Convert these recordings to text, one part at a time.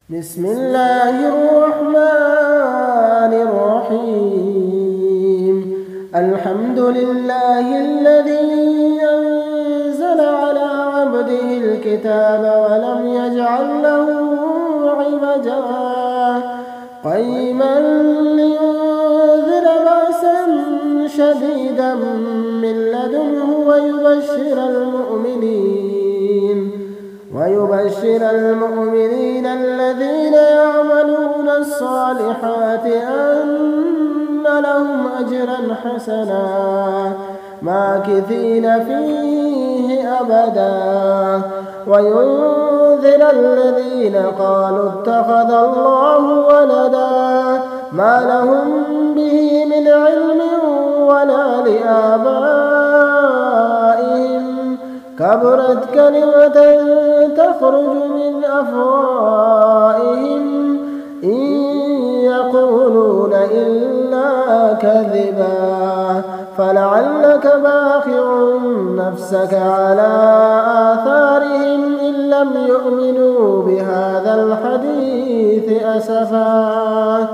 بسم الله الرحمن الرحيم الحمد لله الذي أنزل على عبده الكتاب ولم يجعل له عوجا قيما لينذر بأسا شديدا من لدنه ويبشر المؤمنين الذين يعملون الصالحات أن لهم أجرا حسنا ماكثين فيه أبدا وينذر الذين قالوا اتخذ الله ولدا ما لهم به من علم ولا لآبائهم كبرت كلمة تخرج من أفواههم إن يقولون إلا كذبا فلعلك باخع نفسك على آثارهم إن لم يؤمنوا بهذا الحديث أسفا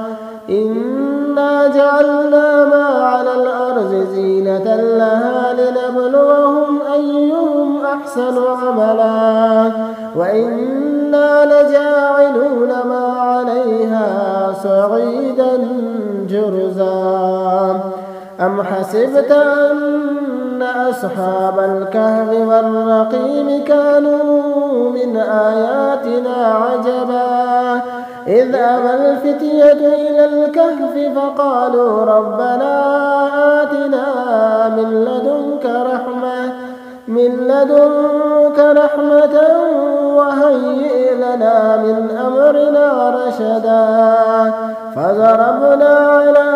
إنا جعلنا ما على الأرض زينة لها لنبلوهم أيهم أحسن عملا وإنا لجاعلون ما عليها صعيدا جرزا أم حسبت أن أصحاب الكهف والرقيم كانوا من آياتنا عجبا إذ أوى الفتية إلى الكهف فقالوا ربنا آتنا من لدنك رحمة وهيئ لنا من أمرنا رشدا فضربنا على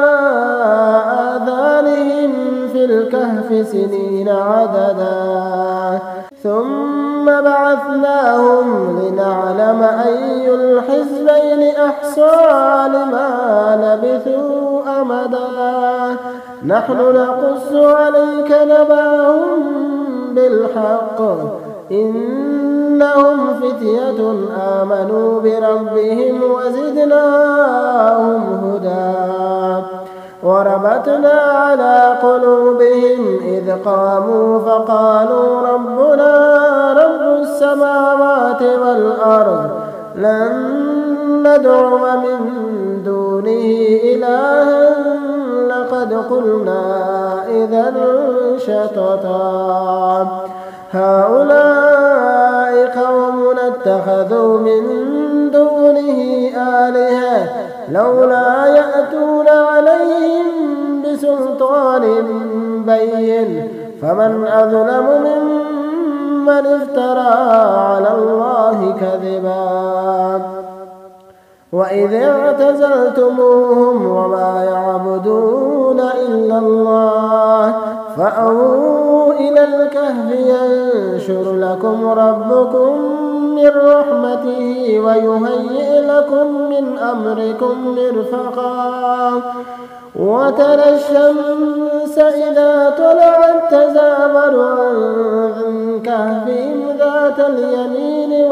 آذانهم في الكهف سنين عددا ثم بعثناهم لنعلم أي الحزبين أحصى لما لبثوا أمدا نحن نقص عليك نبأهم بالحق إنهم فتية آمنوا بربهم وزدناهم هدى وربطنا على قلوبهم إذ قاموا فقالوا ربنا رب السماوات والأرض لن ندعو من دونه إلها لقد قلنا إذا شططا هؤلاء قوم اتخذوا من دونه آلهة لولا يأتون عليهم بسلطان بين فمن أظلم ممن افترى على الله كذبا وإذ اعتزلتموهم وما يعبدون إلا الله فأووا إلى الكهف ينشر لكم ربكم من رحمته ويهيئ لكم من أمركم مرفقا وترى الشمس إذا طلعت تزاور عن كهفهم ذات اليمين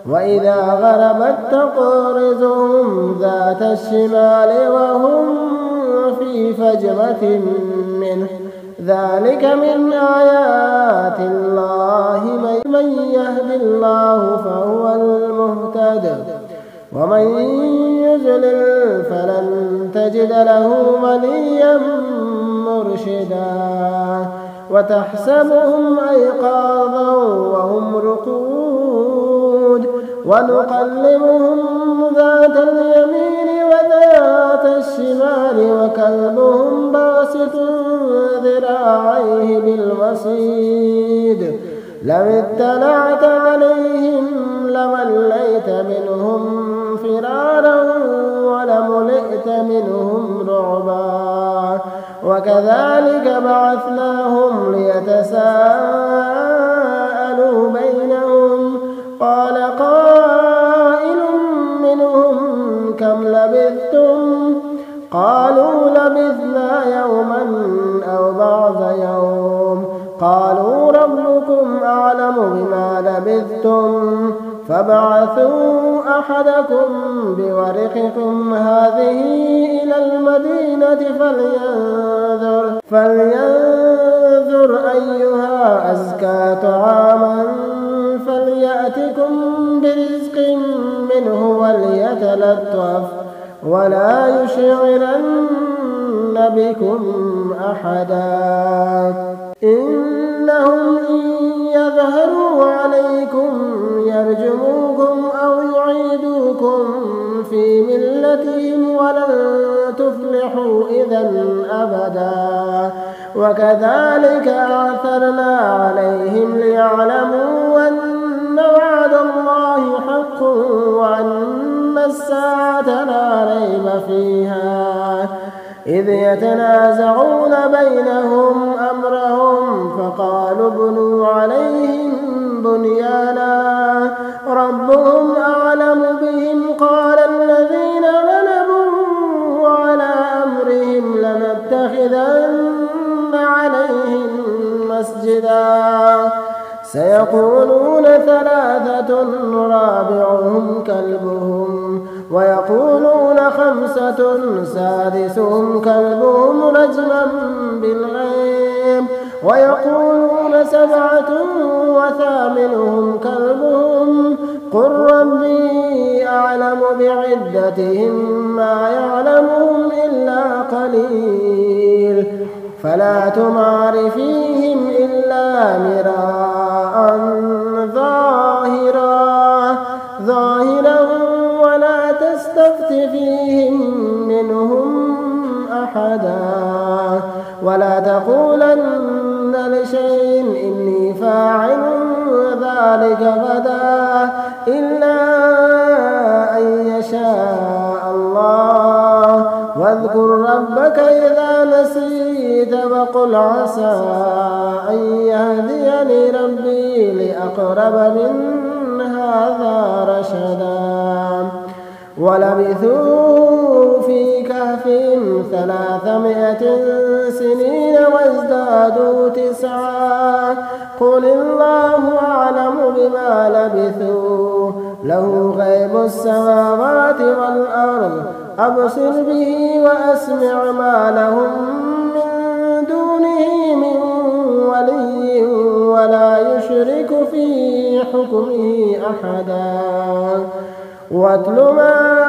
وإذا غربت تقرضهم ذات الشمال وهم في فجوة منه ذلك من آيات الله من يهد الله فهو المهتد ومن يضلل فلن تجد له وليا مرشدا وتحسبهم أيقاظا وهم رقود ونقلبهم ذات اليمين وذات الشمال وكلبهم باسط ذراعيه بالوصيد لو اطلعت عليهم لوليت منهم فرارا ولملئت منهم رعبا وكذلك بعثناهم ليتساءلوا بينهم قال قائل منهم كم لبثتم قالوا لبثنا يوما أو بعض يوم قالوا ربكم أعلم بما لبثتم فابعثوا أحدكم بورقكم هذه إلى المدينة فلينظر أيها أزكى طعاما فليأتكم برزق منه وليتلطف ولا يشعرن بكم أحدا إنهم إن يظهروا عليكم يرجموكم أو يعيدوكم في ملتهم ولن تفلحوا إذا أبدا وكذلك أعثرنا عليهم ليعلموا أن وعد الله حق وأن الساعة لا ريب فيها إذ يتنازعون بينهم أمرهم فقالوا ابنوا عليهم بنيانا ربهم أعلم بهم قال الذين غلبوا على أمرهم لنتخذن عليهم مسجدا سيقولون ثلاثة رابعهم كلبهم ويقولون خمسة سادسهم كلبهم رجما بالغيب ويقولون سبعة وثامنهم كلبهم قل ربي أعلم بعدتهم ما يعلمهم إلا قليل فلا تمار فيهم إلا مراء ظاهرا ولا تستفت فيهم منهم أحدا ولا تقولن لشيء إني فاعل ذلك غدا إلا أن يشاء الله واذكر ربك إذا نسيت وقل عسى أن يهديني ربي لأقرب من هذا رشدا ولبثوا في كهفهم 300 سنين وازدادوا 9 قل الله أعلم بما لبثوا له غيب السماوات والأرض أبصر به وأسمع ما لهم من دونه من ولي ولا يشرك في حكمه أحدا واتل ما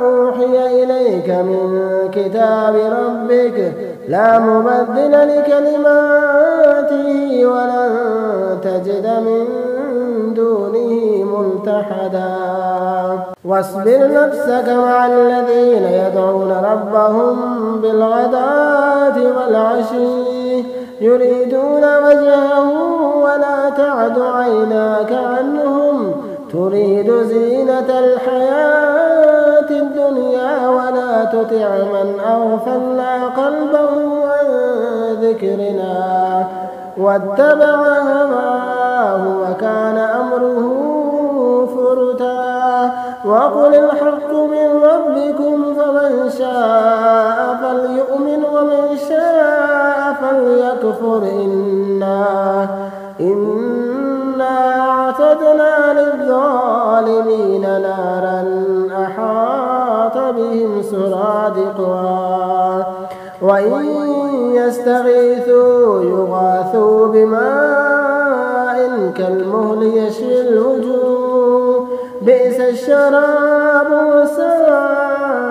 أوحي إليك من كتاب ربك لا مبدل لكلماته ولن تجد من دونه ملتحدا واصبر نفسك مع الذين يدعون ربهم بالغداة والعشي يريدون وجهه ولا تعد عيناك عنهم تريد زينة الحياة الدنيا ولا تطع من أغفلنا قلبه عن ذكرنا واتبع هواه وكان أمره فرطا وقل الحق من ربكم فمن شاء فليؤمن ومن شاء فليكفر إنا أعتدنا للظالمين نارا أحاط بهم سرادقها وإن يستغيثوا يغاثوا بماء كالمهل يشوي الوجوه بئس الشراب وساءت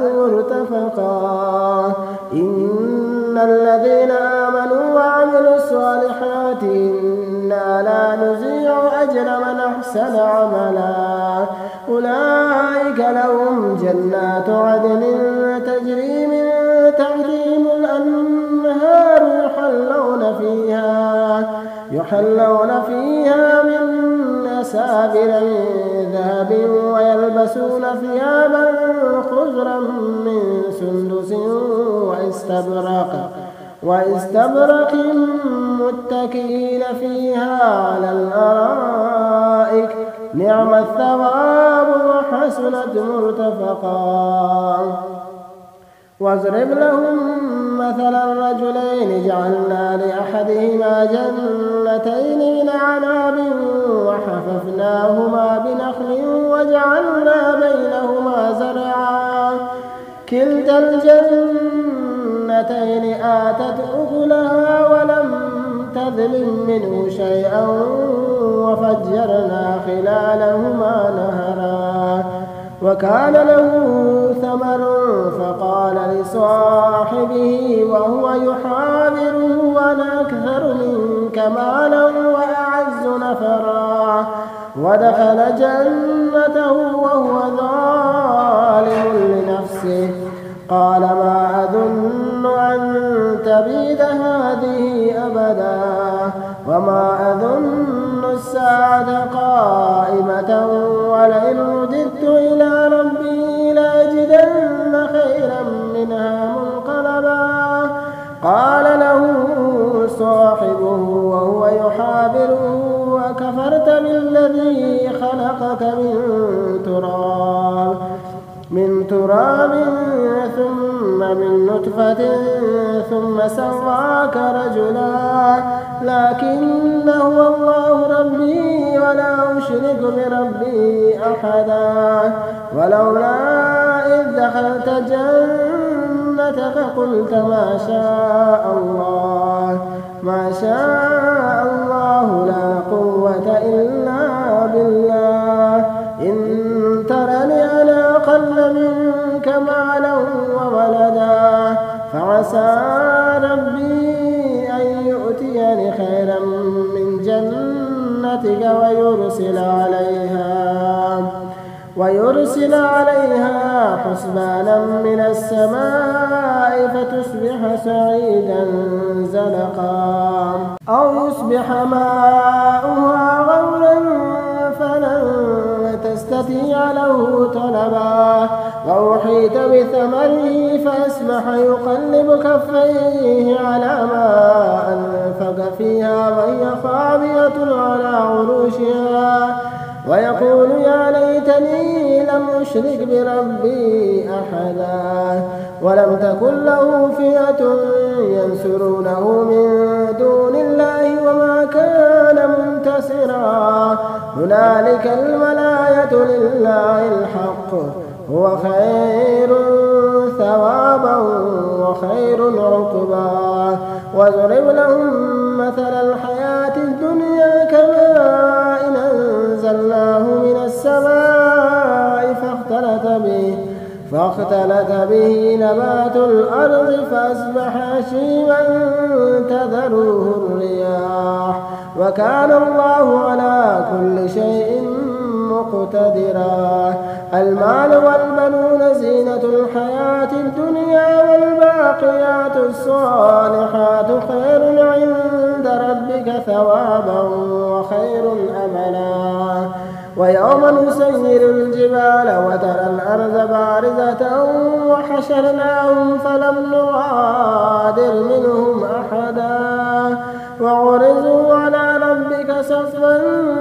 مرتفقا إن الذين آمنوا وعملوا الصالحات إنا لا نضيع أجر من أحسن عملا أولئك لهم جنات عدن تجري من تحتهم الأنهار يحلون فيها من أساور من ذهب ويلبسون ثيابا خضرا من سندس واستبرق متكئين فيها على الأرائك نعم الثواب وحسنت مرتفقا واضرب لهم مثلا الرجلين جعلنا لأحدهما جنتين من أعناب وحففناهما بنخل وجعلنا بينهما زرعا كلتا الجنتين آتت أكلها ولم تظلم منه شيئا وفجرنا خلالهما نهرا وكان له ثمر فقال لصاحبه وهو يحاوره أنا أكثر منك مالا وأعز نفرا ودخل جنته وهو ظالم لنفسه قال ما أظن أن تبيد هذه أبدا وما أظن الساعة قائمة ولئن رددت إلى ربي لأجدن خيرا منها منقلبا قال له صاحبه وهو يحاوره وكفرت بالذي خلقك من تراب ثم من نطفة ثم سواك رجلا لكن هو الله ربي ولا أشرك بربي أحدا ولولا إذ دخلت جنتك قلت ما شاء الله لا قوة إلا بالله إن ترني أنا أقل منك مالا وولدا فعسى ربي أن يؤتيني خيرا من جنتك ويرسل عليها حسبانا من السماء فتصبح سعيدا زلقا أو يصبح ماؤها غورا فلن تستطيع له طلبا وأحيط بثمره فأصبح يقلب كفيه على ما أنفق فيها وهي خاوية على عروشها ويقول يا ليتني لم أشرك بربي أحدا ولم تكن له فئة ينصرونه من دون الله وما كان منتصرا هنالك الولاية لله الحق هو خير ثوابا وخير عقبا واضرب لهم مثل الحياة الدنيا كماء أنزلناه من السماء فاختلط به نبات الأرض فأصبح هشيما تذروه الرياح وكان الله على كل شيء مقتدرا المال والبنون زينة الحياة الدنيا والباقيات الصالحات خير عند ربك ثوابا وخير أملا ويوم نسير الجبال وترى الأرض بارزة وحشرناهم فلم نغادر منهم أحدا وعرضوا على ربك صفا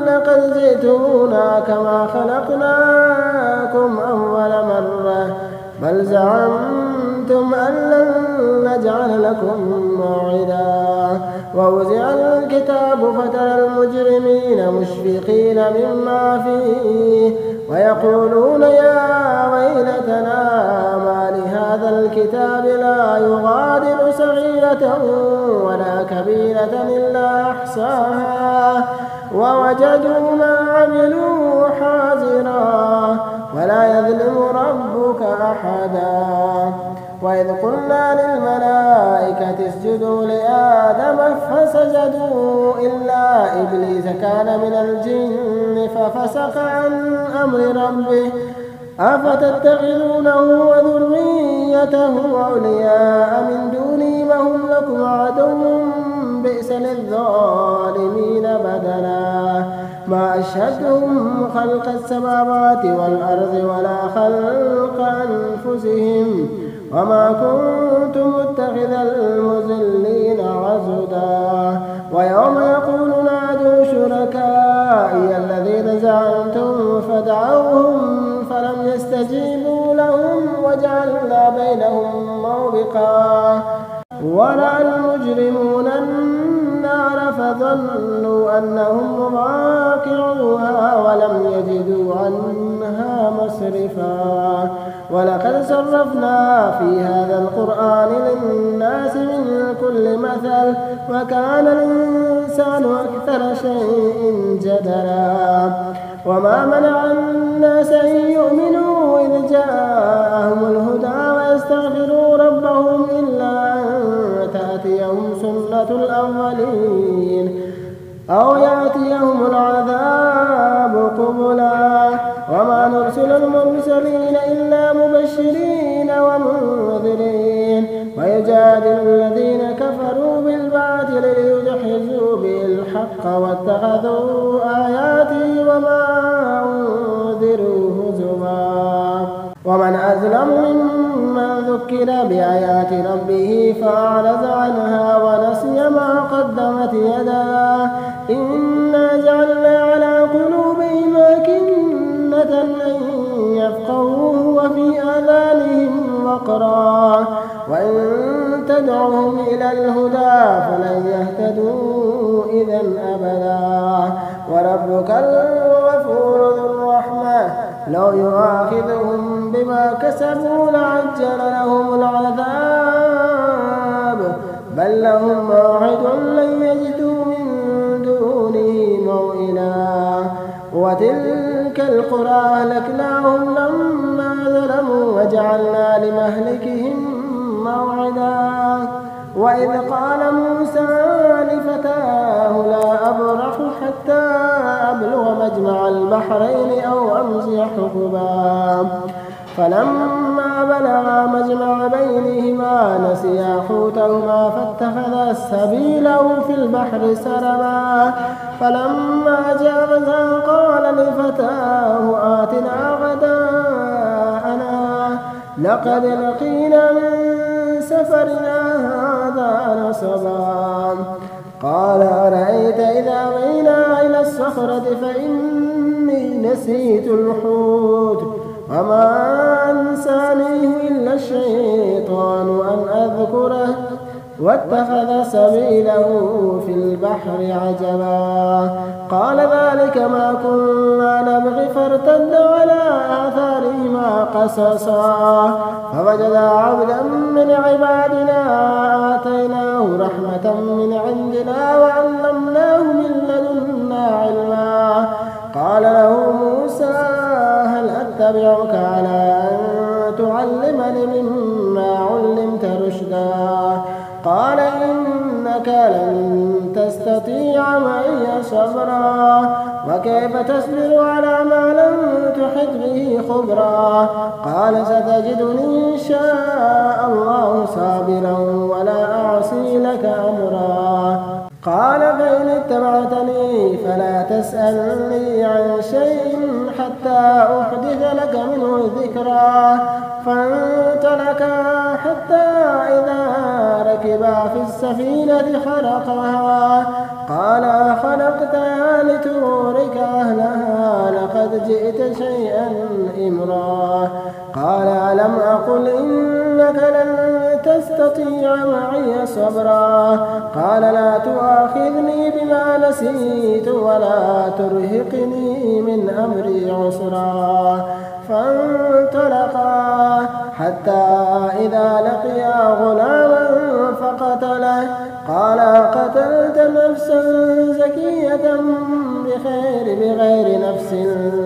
لقد جئتمونا كما خلقناكم أول مرة بل زعمتم أن لن نجعل لكم موعدا ووزع الكتاب فترى المجرمين مشفقين مما فيه ويقولون يا ويلتنا ما لهذا الكتاب لا يغادر صغيرة ولا كبيرة إلا أحصاها ووجدوا ما عملوا حاضرا ولا يظلم ربك أحدا وإذ قلنا للملائكة اسجدوا لآدم فسجدوا إلا إبليس كان من الجن ففسق عن أمر ربه أفتتخذونه وذريته أولياء من دوني وهم لكم عدو بئس للظالمين بدلا ما أشهدهم خلق السماوات والأرض ولا خلق أنفسهم وما كنت متخذ المضلين عضدا ويوم يقول نادوا شركائي الذين زعمتم فدعوهم فلم يستجيبوا لهم وجعلنا بينهم موبقا ورأى المجرمون النار فظنوا أنهم مواقعوها ولم يجدوا عنها مصرفا ولقد صرفنا في هذا القرآن للناس من كل مثل وكان الإنسان أكثر شيء جدلا وما منع الناس أن يؤمنوا إذ جاءهم الهدى ويستغفروا ربهم إلا أن تأتيهم سنة الأولين أو يأتيهم العذاب قبلا وما نرسل المرسلين إلا مبشرين ومنذرين ويجادل الذين كفروا بالباطل ليدحضوا به الحق واتخذوا آياتي وما أنذروا هزوا ومن أظلم ممن ذكر بآيات ربه فأعرض عنها ونسي ما قدمت يداه إنا جعلنا على قلوبهم أكنة أن يفقهوه وفي آذانهم وقرا وإن تدعوهم إلى الهدى فلن يهتدوا إذا أبدا وربك الغفور ذو الرحمة لو يؤاخذهم بما كسبوا لعجل لهم العذاب بل لهم موعد لن يجدوا من دونه موئلا وتلك القرى أهلكناهم لما ظلموا وجعلنا لمهلكهم موعدا وإذ قال موسى لفتاه لا أبرح حتى أبلغ مجمع البحرين أو أمضي حقبا فلما بلغا مجمع بينهما نسيا حوتهما فاتخذا سبيله في البحر سربا فلما جاوزا قال لفتاه آتنا غداءنا لقد لقينا من سفرنا هذا نصبا قال أرأيت إذا وينا إلى الصخرة فإني نسيت الحوت وما أنسانيه إلا الشيطان أن أذكره واتخذ سبيله في البحر عجبا قال ذلك ما كنا نبغي فارتد على آثارهما قصصا فوجدا عبدا من عبادنا آتيناه رحمة من عندنا وعلمناه من لدنا علما قال له موسى هل أتبعك على أن تعلمني مما علمت رشدا قال إنك لن تستطيع معي صبرا وكيف تصبر على ما لم تحط به خبرا قال ستجدني إن شاء الله صابرا ولا أعصي لك أمرا قال فإن اتبعتني فلا تسألني عن شيء حتى أحدث لك منه ذكرا فانطلقا حتى إذا ركبا في السفينة خرقها قال خلقتها لتغرق أهلها لقد جئت شيئا إمرا قال ألم أقل إنك لن تستطيع معي صبرا قال لا تؤاخذني بما نسيت ولا ترهقني من أمري عسرا فانطلقا حتى إذا لقيا غلاما فقتله قال قتلت نفسا زكية بغير نفس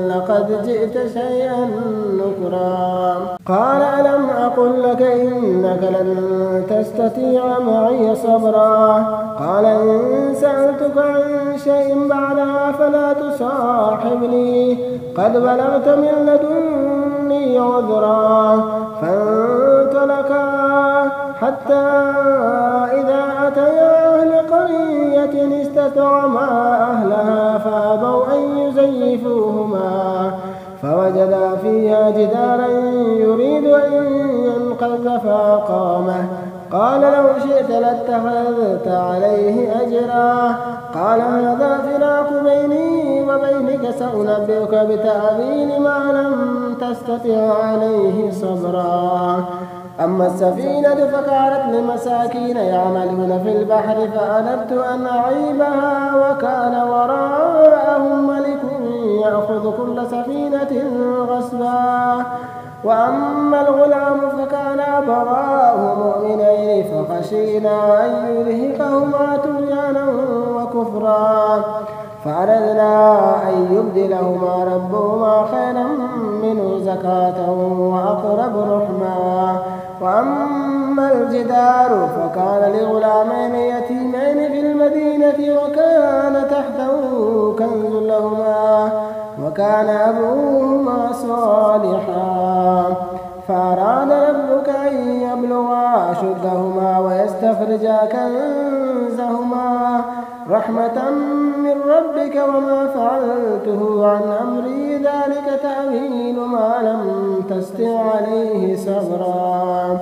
لقد جئت شيئا نكرا قال ألم أقل لك إنك لن تستطيع معي صبرا قال إن سألتك عن شيء بعدها فلا تصاحبني قد بلغت من لدني عذرا فانطلقا حتى إذا أتيا أهل قرية استطعما أهلها فأبوا أن يزيفوهما فوجدا فيها جدارا يريد أن ينقض فأقامه قال لو شئت لاتخذت عليه أجرا. قال هذا فراق بيني وبينك، سأنبئك بتأويل ما لم تستطع عليه صبرا. أما السفينة فكانت لمساكين يعملون في البحر فأردت أن أعيبها وكان وراءهم ملك يأخذ كل سفينة غصبا. وأما الغلام فكان أبواه مؤمنين فخشينا أن يرهقهما طغيانا وكفرا، فأردنا أن يبدلهما ربهما خيرا منه زكاة وأقرب رحما. وأما الجدار فكان لغلامين يتيمين في المدينة وكان تحته كنز لهما وكان أبوهما صالحا، فأراد ربك أن يبلغا أشدهما ويستخرجا كنزهما رحمة من ربك وما فعلته عن أمري، ذلك تأويل ما لم تستطع عليه صبرا.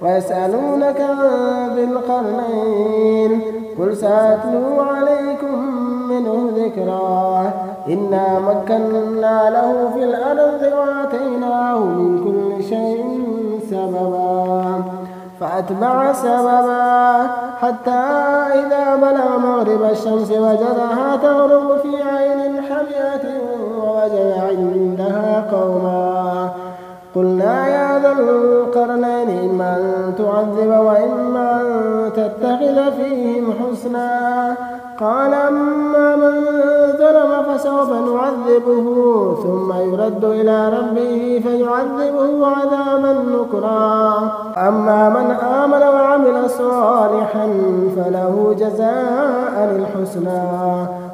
ويسألونك عن ذي القرنين قل سأتلو عليكم منه ذكرا. إنا مكنا له في الأرض وآتيناه من كل شيء سببا، فأتبع سببا حتى إذا بلغ مغرب الشمس وجدها تغرب في عين حمئة ووجد عندها قوما. قلنا يا ذا القرنين إما أن تعذب وإما أن تتخذ فيهم حسنا. قال أما من ظلم فسوف نعذبه ثم يرد إلى ربه فيعذبه عذابا نكرا. أما من آمن وعمل صالحا فله جزاء الحسنى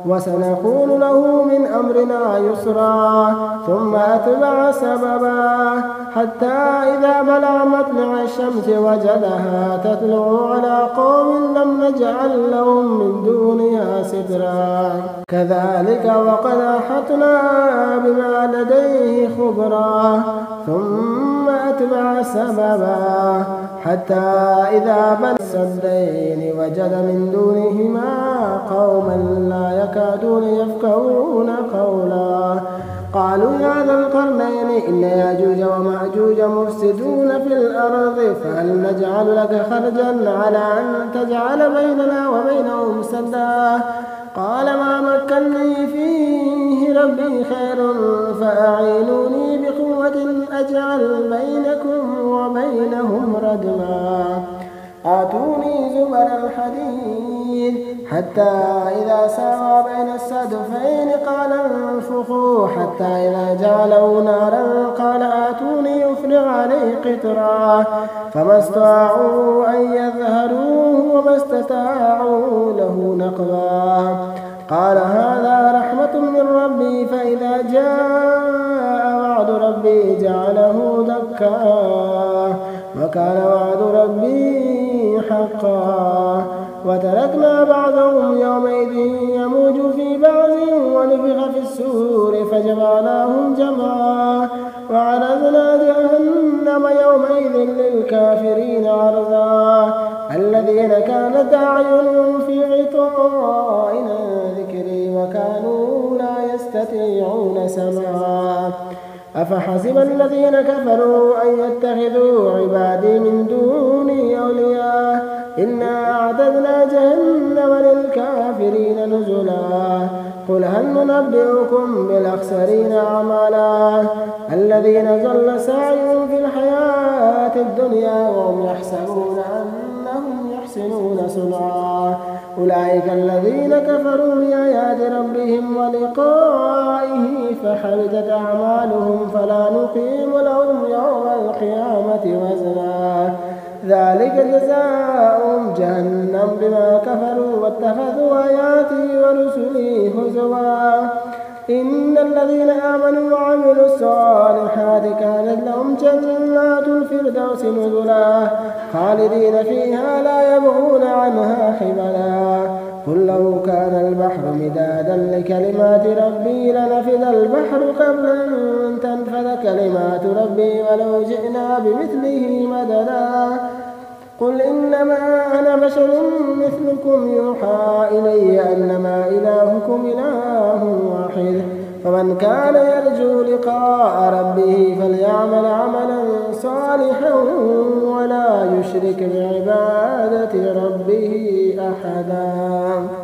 وسنقول له من أمرنا يسرا. ثم أتبع سببا حتى إذا بلغ مطلع الشمس وجدها تطلع على قوم لم نجعل لهم من دونها سترا. كذلك وقد أحطنا بما لديه خبرا. ثم أتبع سببا حتى إذا بلغ السدين وجد من دونهما قوما لا يكادون يفقهون قولا. قالوا يا ذا القرنين إن ياجوج وماجوج مفسدون في الأرض فهل نجعل لك خرجا على أن تجعل بيننا وبينهم سدا. قال ما مكنني فيه ربي خير فأعينوني بقوة أجعل بينكم وبينهم ردما. آتوني زبر الحديد حتى إذا ساوى بين السدفين قال انفخوا حتى إذا جعله نارا قال آتوني أفرغ عليه قطرا. فما استطاعوا أن يظهروه وما استطاعوا له نقبا. قال هذا رحمة من ربي فإذا جاء وعد ربي جعله دكا وكان وعد ربي حقا. وتركنا بعضهم يومئذ يموج في بعض ونفخ في السور فجمعناهم جمعا وعرضنا جهنم يومئذ للكافرين عرضا. الذين كانت أعينهم في غطاء عن ذكري وكانوا لا يستطيعون سمعا. أفحسب الذين كفروا أن يتخذوا عبادي من دوني أولياء إنا أعتدنا جهنم للكافرين نزلا. قل هل ننبئكم بالأخسرين أعمالا الذين ضل سعيهم في الحياة الدنيا وهم يحسبون أنهم يحسنون صنعا. أولئك الذين كفروا بآيات ربهم ولقائه فحبطت أعمالهم فلا نقيم لهم يوم القيامة وزنا. ذلك جزاؤهم جهنم بما كفروا واتخذوا آياتي ورسلي هزوا. إن الذين آمنوا وعملوا الصالحات كانت لهم جنات الفردوس نزلا خالدين فيها لا يبغون عنها حولا. قل لو كان البحر مدادا لكلمات ربي لنفد البحر قبل أن تنفد كلمات ربي ولو جئنا بمثله مددا. قل إنما أنا بشر مثلكم يوحى إلي أنما إلهكم إله واحد فمن كان يرجو لقاء ربه فليعمل عملا صالحا ولا يشرك بعبادة ربه أحدا.